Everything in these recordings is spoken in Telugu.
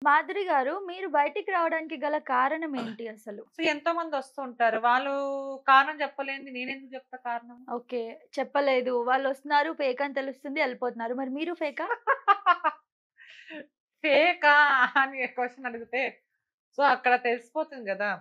మాధురి గారు, మీరు బయటికి రావడానికి గల కారణం ఏంటి అసలు? సో ఎంతో మంది వస్తుంటారు. వాళ్ళు కారణం చెప్పలేనిది నేనెందుకు చెప్తా కారణం? ఓకే. చెప్పలేదు. వాళ్ళొస్తున్నారు, ఫేక్ అని తెలుస్తుంది, ఎళ్ళిపోతున్నారు. మరి మీరు ఫేకా? ఫేకా అని క్వెషన్ అడిగితే సో అక్కడ తెలిసిపోతుంది గదా!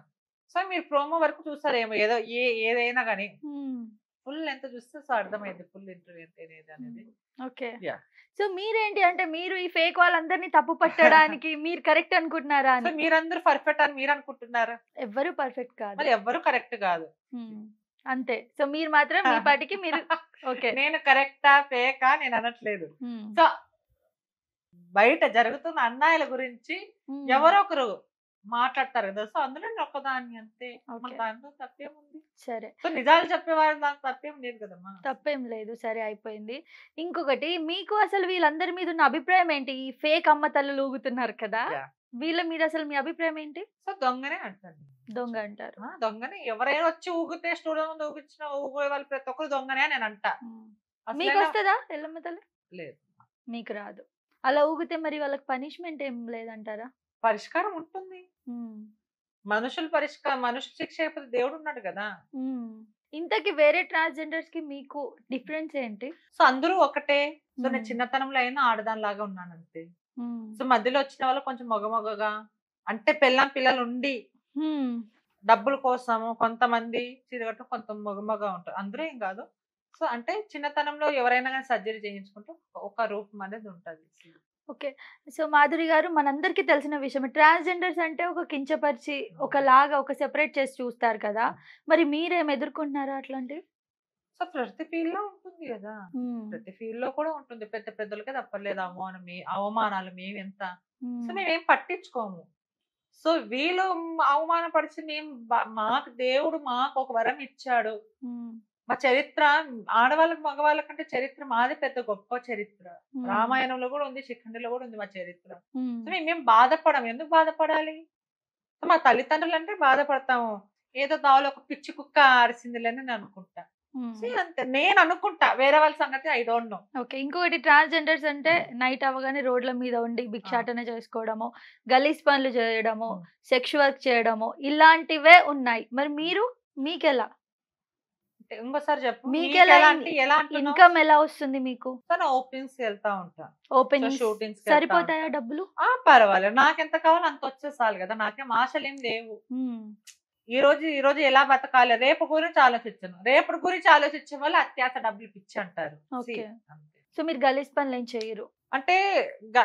సో మీరు ప్రోమో వరకు చూసారేమో ఏదో ఏదైనా గాని. హ్మ్. ఫుల్ లెంత్ చూస్తే సో అర్థమైద్ది ఫుల్ ఇంటర్వ్యూ అంటే హ్మ్. ఏదనేది. ఓకే. యాహ్! సో మీరేంటి అంటే మీరు ఈ ఫేక్ వాళ్ళందరిని తప్పు పట్టడానికి మీరు కరెక్ట్ అనుకుంటున్నారా సో అని? మీరందరూ పర్ఫెక్ట్ అని మీరనుకుంటున్నారా? ఎవ్వరు పర్ఫెక్ట్ కాదు. మరి ఎవ్వరు కరెక్ట్ గాదు. హ్మ్. అంతే. సో మీరు మాత్రం మీ పాటికి మీరు ఓకే. నేను కరెక్టా? ఫేకా? నేననట్లేదు. హ్మ్. సో బయట జరుగుతున్న అన్యాయాల గురించి హ్మ్. ఎవరో ఒకరు మాట్లాడతారు కదా! సో అందులో నేను ఒక్కదాన్ని అంతే. మరి ఓకే. దాంట్లో తప్పేముంది? సరే. సో నిజాలు చెప్పేవారు దాంట్లో తప్పేం లేదు కదమ్మా! తప్పేం లేదు. సరే అయిపోయింది. ఇంకొకటి మీకు అసలు వీళ్ళందరి మీద ఉన్న అభిప్రాయం ఏంటి? ఈ ఫేక్ అమ్మ తల్లులు ఊగుతున్నారు కదా! యాహ్! వీళ్ళ మీద అసలు మీ అభిప్రాయం ఏంటి? సో దొంగనే అంటాను నేను. దొంగ అంటారు. ఆ! దొంగనే ఎవరైనా వచ్చి ఊగితే స్టూడియో ముందు ఊగే వాళ్ళు ప్రతి ఒక్కరు దొంగనే అని నేనంటా. హ్మ్. అసలైన మీకొస్తదా ఎల్లమ్మ తల్లి? లేదు. మీకు రాదు. అలా ఊగితే మరి వాళ్ళకి పనిష్మెంట్ ఏం లేదంటారా? పరిష్కారం ఉంటుంది. హ్మ్. మనుషులు శిక్ష అయిపోతే దేవుడున్నాడు గదా! హ్మ్. ఇంతకి వేరే ట్రాన్స్‌జెండర్స్‌కి మీకు డిఫరెన్స్ ఏంటి? సో అందరూ ఒకటే. సో నేను హ్మ్. చిన్నతనంలో అయినా ఆడదానిలాగా ఉన్నానంతే. హ్మ్. సో మధ్యలో వచ్చిన వాళ్ళు కొంచెం మొగగా అంటే పెళ్ళాం పిల్లలుండి హ్మ్. డబ్బుల కోసము కొంతమంది చీరగట్టు కొంత మగ ఉంటారు. అందరూ ఏం కాదు. సో అంటే చిన్నతనంలో ఎవరైనా గాని సర్జరీ చేయించుకుంటే ఒక రూపం అనేది ఉంటది. ఓకే. సో, మాధురి గారు మనందరికీ తెలిసిన విషయమే. ట్రాన్స్‌జెండర్స్ అంటే ఒక కించపరిచి, అవును. ఒకలాగా ఒక సెపరేట్ చేసి చూస్తారు కదా! మరి మీరేమి ఎదుర్కొంటున్నారా అట్లాంటివి? సో ప్రతి ఫీల్డ్‌లో ఉంటుంది గదా! హ్మ్. ప్రతి ఫీల్డ్‌లో కూడా ఉంటుంది. పెద్దోళ్ళకే తప్పలేదు అవమానాలు మేమెంత. సో హ్మ్. మేమేం పట్టించుకోము. సో వీళ్ళు అవమానపరిచి మాకు దేవుడు మాకొక వరం ఇచ్చాడు. హ్మ్. మా చరిత్ర ఆడవాళ్ళకి, మగవాళ్ళకంటే చరిత్ర మాది పెద్ద గొప్ప చరిత్ర. హ్మ్. రామాయణంలో గూడా ఉంది. శిఖండిలో గూడా ఉంది మా చరిత్ర. హ్మ్. సో మేమేం బాధపడం. ఎందుకు బాధపడాలి? సో మా తల్లిదండ్రులంటే బాధపడతాము. ఏదో దావలో ఒక పిచ్చి కుక్క అరిసిందిలే అని నేను అనుకుంటా. హ్మ్. సీ అంతే. నేననుకుంటా. వేరే వాళ్ళ సంగతి ఐ డోంట్ నో. ఓకే. ఇంకొకటి ట్రాన్స్‌జెండర్స్ అంటే నైట్ అవ్వగానే రోడ్ల మీద ఉండి ఆ! భిక్షాటన చేసుకోవడము, గలీజ్ పనులు చేయడము, హ్మ్. సెక్స్ వర్క్ చేయడము ఇలాంటివే ఉన్నాయి. మరి హ్మ్. మీరు మీకెలా? ఇంకోసారి చెప్పు. మీకెలా మీకెలా అంటే ఎలా అంటున్నావు? ఇన్‌కమ్ ఎలా వస్తుంది మీకు? తను ఓపెనింగ్స్‌కెళ్తా ఉంటా. సో ఓపెనింగ్స్ షూటింగ్స్‌కెళ్తా సరిపోతాయా ఉంటా. డబ్బులు? ఆ! పర్వాలేదు. నాకెంత కావాలో అంతొస్తే చాలు గదా! నాకేం ఆశలేం లేవు. హ్మ్. ఈ రోజు ఎలా బతకాలి? రేపు గురించి ఆలోచించను. రేపటి గురించి ఆలోచించే వాళ్ళు అత్యాస డబ్బులు పిచ్చి అంటారు. See okay. అంతే. సో, మీరు గలీజ్ పనులేం చెయ్యరు. అంటే గ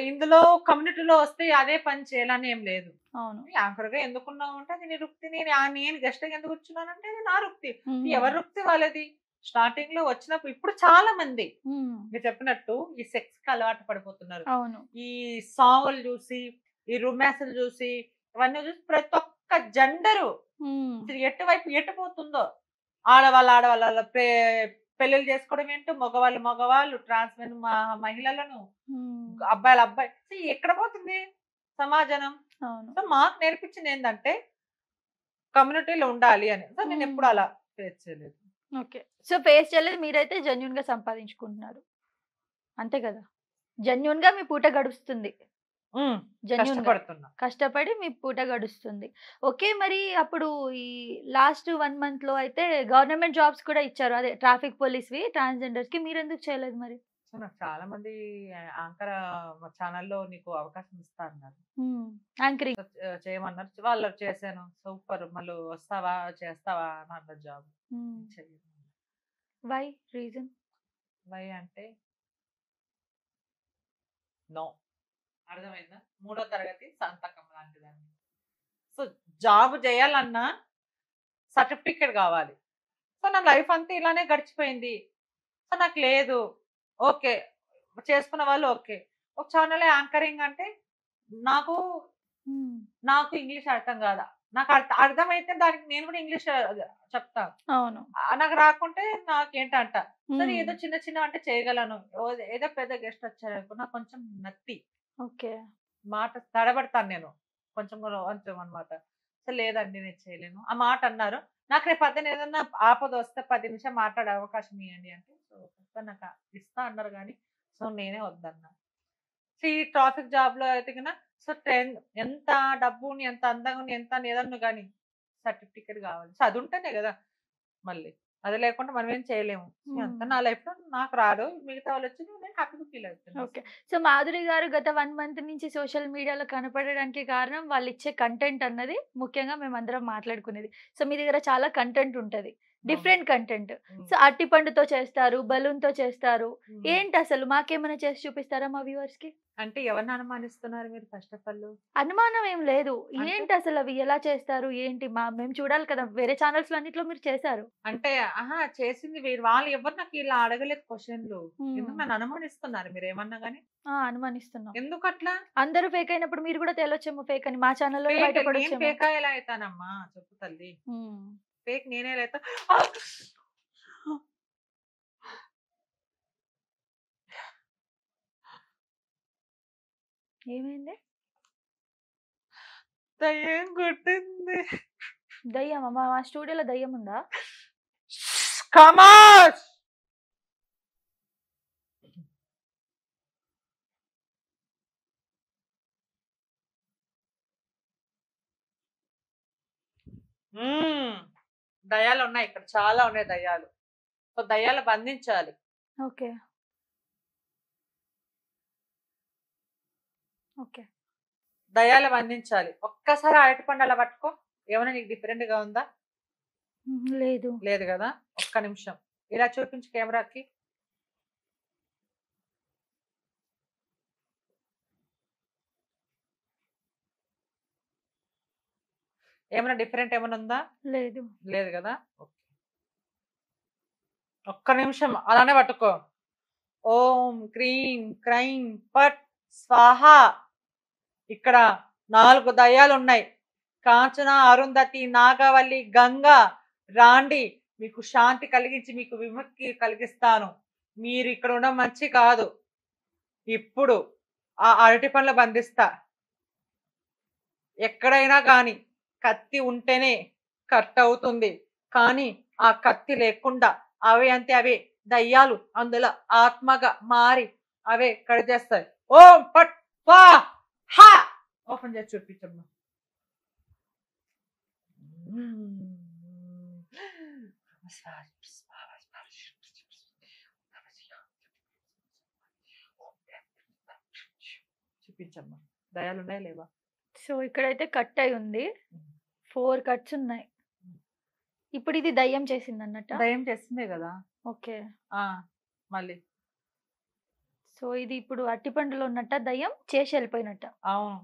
ఇందులో కమ్యూనిటీలో వస్తే అదే పని చేయాలని ఏం లేదు. అవును. యాంకర్‌గా ఎందుకున్నావు అంటే అది నీ వృత్తి. నేను గెస్ట్‌గా ఎందుకు కూర్చున్నానంటే అది నా వృత్తి. హ్మ్. ఎవరి వృత్తి వాళ్ళది. స్టార్టింగ్‌లో వచ్చినప్పుడు ఇప్పుడు చాలా మంది హ్మ్. మీరు చెప్పినట్టు ఈ సెక్స్‌కి అలవాటు పడిపోతున్నారు. అవును. ఈ సాంగులు జూసి, ఈ రొమాన్స్‌లు జూసి, ఇవన్నీ జూసి ప్రతి ఒక్క జెండరు హ్మ్. అసలు ఎటు పోతుందో. ఆడవాళ్ళు పెళ్ళిళ్ళు చేసుకోవడం ఏంటో, మగవాళ్ళు ట్రాన్స్ మహిళలను, హ్మ్. అబ్బాయిలు అబ్బాయి ఎక్కడ పోతుంది సమాజం? అవును. సో, మాకు నేర్పించిందేందంటే కమ్యూనిటీలో ఉండాలి అని. సో, నేనెప్పుడు హ్మ్. అలా ఫేస్ చేయలేదు. ఓకే. సో, ఫేస్ చేయలేదు. మీరైతే జెన్యూన్‌గా సంపాదించుకుంటున్నారు. అంతే కదా! జెన్యూన్‌గా మీ పూట గడుస్తుంది. హ్మ్. జెన్యూన్‌గా. కష్టపడుతున్నా. కష్టపడి మీ పూట గడుస్తుంది. ఓకే. మరి అప్పుడు ఈ లాస్ట్ 1 మంత్‌లో అయితే గవర్నమెంట్ జాబ్స్ కూడా ఇచ్చారు. అదే ట్రాఫిక్ పోలీస్‌వి ట్రాన్స్‌జెండర్స్‌కి. మీరెందుకు చేయలేదు మరి? సో, నాకు చాలా మంది యాంకర్ మా ఛానెల్‌లో నీకు అవకాశం ఇస్తా అన్నారు. హ్మ్. యాంకరింగ్. చేయమన్నారు. వాళ్ళు చేశాను. సూపర్ మళ్ళీ వస్తావా? చేస్తావా? అని అన్నారు జాబ్. హ్మ్. చెయ్యను. వై? రీజన్? వై అంటే నో. అర్థమైందా? మూడో తరగతి సంతకం లాంటిదాన్ని. సో, జాబ్ చేయాలన్నా సర్టిఫికేట్ గావాలి. సో, నా లైఫ్ అంతా ఇలానే గడిచిపోయింది. సో, నాకు లేదు. ఓకే. చేసుకున్న వాళ్ళు ఓకే. ఒక ఛానెల్‌లో యాంకరింగ్ అంటే నాకు హ్మ్. నాకు ఇంగ్లీష్ అర్థం కాదా? నాకు అర్థమైతే దానికి నేను కూడా ఇంగ్లీష్ చెప్తా. అవును. నాకు రాకుంటే నాకేంటంట. సరే హ్మ్. ఏదో చిన్న చిన్నవంటే చేయగలను. ఏదో పెద్ద గెస్ట్ వచ్చారనుకో నాకు కొంచెం నత్తి. ఓకే. మాట తడబడతాను నేను. కొంచెం కూడా కొంచెం అన్నమాట. సో లేదండి నేను చేయలేను. ఆ మాట అన్నారు. నాకు రేపు పొద్దున ఏదన్నా ఆపదొస్తే 10 నిమిషాలు మాట్లాడే అవకాశం ఇయ్యండి అంటే, సో నాకు ఇస్తా అన్నారు గానీ, సో నేనే వద్దన్నా. ట్రాఫిక్ జాబ్ లో అయితే కన్నా సో ఎంత డబ్బుని ఎంత అందంగా ఎంత ఏదన్నా కానీ సర్టిఫికేట్ కావాలి. సో అది ఉంటేనే కదా మళ్ళీ. అది లేకుండా మనం ఏం చేయలేము. అంత హ్మ్. నా లైఫ్ లో నాకు రాడు. మిగతా వాళ్ళు వచ్చి నేను హ్యాపీగా ఫీల్ అవుతాను. ఓకే. సో, మాధురి గారు గత 1 మంత్ నుంచి సోషల్ మీడియాలో కనపడడానికి కారణం వాళ్ళిచ్చే కంటెంట్ అన్నది ముఖ్యంగా మేమందరం మాట్లాడుకునేది. సో, మీ దగ్గర చాలా కంటెంట్ ఉంటది. అవును. Different content. ఉమ్, సో, అరటిపండుతో చేస్తారు, బలూన్‌తో చేస్తారు. ఉమ్. ఏంటసలు మాకేమైనా చేసి చూపిస్తారా మా వ్యూవర్స్‌కి? అంటే ఎవరిని అనుమానిస్తున్నారు మీరు ఫస్ట్ ఆఫ్ ఆల్? అనుమానం ఏం లేదు. అంటే ఏంటసలు అవి ఎలా చేస్తారు? ఏంటి? మేము చూడాలి కదా! వేరే ఛానెల్స్‌లో అన్నిట్లో మీరు చేశారు. అంటే ఆహా! చేసింది వీరు. వాళ్ళు ఎవరు నాకు ఇలా అడగలేదు క్వెషన్‌లు. హ్మ్. ఎందుకు నన్ను అనుమానిస్తున్నారు మీరేమన్నా గాని? ఆ! అనుమానిస్తున్నాం. ఎందుకట్లా? అందరూ ఫేక్ అయినప్పుడు మీరు కూడా తేలొచ్చేమో ఫేక్ అని. మా ఛానెల్‌లోనే ఫేక్ నేను బయటపడొచ్చేమో. ఫేకా ఎలా అయితానమ్మా? చెప్పు తల్లి. హ్మ్. ఫేక్ నేనే ఎలా అయితా? ఏమైంది? దయ్యం కొట్టింది. దయ్యమా? మా స్టూడియోలో దయ్యముందా? ఖమోష్! హ్మ్. దయ్యాలున్నాయి ఇక్కడ. చాలా ఉన్నాయి దయ్యాలు. సో, దయ్యాలు బంధించాలి. ఓకే. ఓకే. దయ్యాలు బంధించాలి. ఒక్కసారి అరటిపండు అలా పట్టుకో. ఏమైనా నీకు డిఫరెంట్‌గా ఉందా? హుహు. లేదు. లేదు గదా! ఒక్క నిమిషం. ఇలా చూపించు కెమెరాకి. ఏమైనా డిఫరెంట్ ఏమైనా ఉందా? లేదు. లేదు గదా! ఓకే. ఒక్క నిమిషం అలానే పట్టుకో. ఓం క్రీం క్రైం ఫట్ స్వాహ. ఇక్కడ 4 దయ్యాలున్నాయి. కాంచన, అరుంధతి, నాగవల్లి, గంగ రాండి. మీకు శాంతి కలిగించి మీకు విముక్తి కలిగిస్తాను. మీరు ఇక్కడ ఉండడం మంచి కాదు. ఇప్పుడు ఆ అరటి పండ్లు బంధిస్తా. ఎక్కడైనా గాని కత్తి ఉంటేనే కట్ అవుతుంది. కానీ ఆ కత్తి లేకుండా అవే అంతే అవే దయ్యాలు అందులో ఆత్మగా మారి అవే కట్ చేస్తాయి. ఓం పట్ పా హా ఓపెన్ చేసి చూపించమ్మా. చూపించమ్మా. దయాలు ఉన్నాయా లేవా? సో, ఇక్కడైతే కట్ అయ్యి ఉంది. 4 కట్స్ ఉన్నాయి. ఇప్పుడు ఇది దయ్యం చేసిందన్నట్టా? దయ్యం చేస్తుందే కదా. ఓకే. ఆ మళ్ళీ సో, ఇది ఇప్పుడు అరటిపండులో ఉన్నట్టా దయ్యం? చేసి ఎళ్ళిపోయినట్టా? అవును.